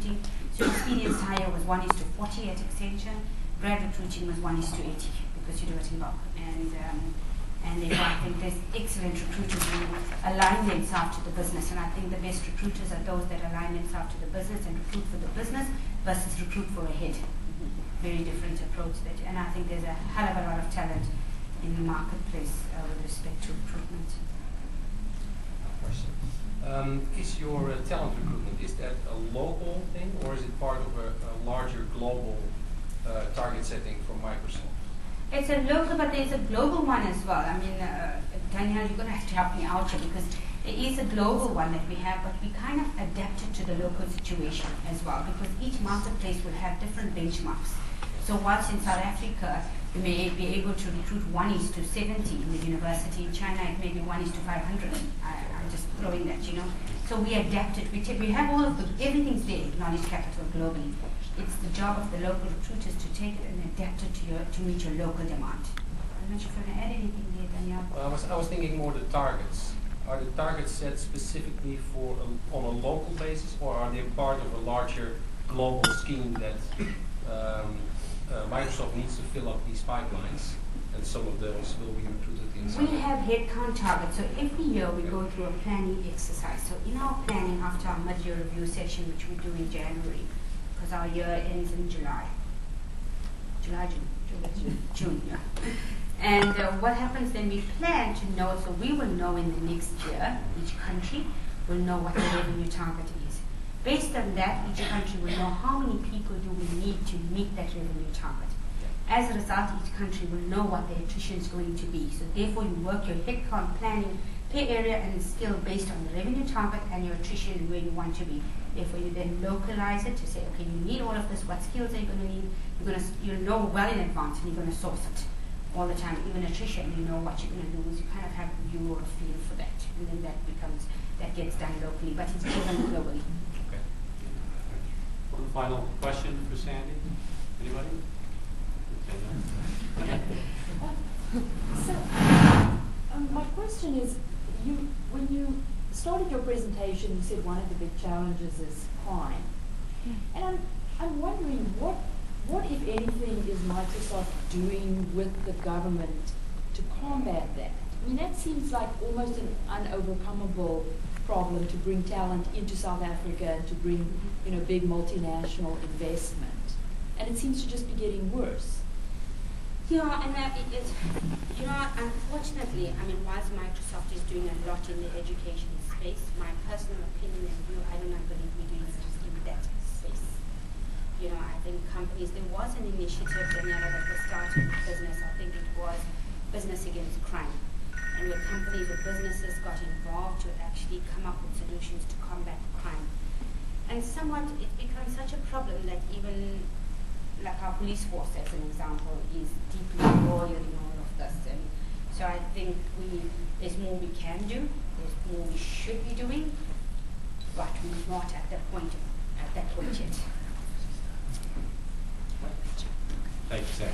recruiting. So experienced hire was 1:40 at Accenture. Grad recruiting was 1:80 because you do it in bulk. And therefore I think there's excellent recruiters who align themselves to the business, and I think the best recruiters are those that align themselves to the business and recruit for the business versus recruit for a head. Very different approach that, and I think there's a hell of a lot of talent in the marketplace with respect to recruitment. Is your talent recruitment, is that a local thing or is it part of a larger global target setting from Microsoft? It's a local, but there's a global one as well. I mean, Danielle, you're going to have to help me out here because there is a global one that we have, but we kind of adapted to the local situation as well because each marketplace will have different benchmarks. So whilst in South Africa, you may be able to recruit 1:70 in the university. In China, it may be 1:500. I'm just throwing that, you know. So we adapted. We have all of everything's there, knowledge capital globally. It's the job of the local recruiters to take it and adapt it to meet your local demand. I'm not sure if you want to add anything there, Danielle. I was thinking more the targets. Are the targets set specifically for on a local basis, or are they part of a larger global scheme that Microsoft needs to fill up these pipelines, and some of those will be recruited inside? We have headcount targets. So every year we go through a planning exercise. So in our planning, after our mid-year review session, which we do in January, because our year ends in June, yeah. And what happens then, we plan to know, so we will know in the next year, each country will know what the revenue target is. Based on that, each country will know how many people do we need to meet that revenue target. As a result, each country will know what their attrition is going to be. So therefore, you work your headcount planning per area and skill based on the revenue target and your attrition and where you want to be. Therefore, you then localize it to say, okay, you need all of this. What skills are you going to need? You'll know well in advance, and you're going to source it all the time. Even attrition, you know what you're going to do. Is you kind of have a view or a feel for that, and then that gets done locally, but it's driven globally. Okay. One final question for Sandy. Anybody? Okay. So, my question is, when you started your presentation, you said one of the big challenges is crime, and I'm wondering what, if anything, is Microsoft doing with the government to combat that? I mean, that seems like almost an unovercomable problem to bring talent into South Africa and to bring, big multinational investment, and it seems to just be getting worse. Yeah, and unfortunately, I mean, whilst Microsoft is doing a lot in the education space, my personal opinion and view, I do not believe we're doing enough in that space. I think companies, there was an initiative, Daniela, that was started with business. I think it was Business Against Crime. And where companies or businesses got involved to actually come up with solutions to combat crime. And somewhat, it becomes such a problem that even like our police force, as an example, is deeply embroiled in all of this. And so I think there's more we can do, there's more we should be doing, but we're not at that point yet. Thank you, Sarah.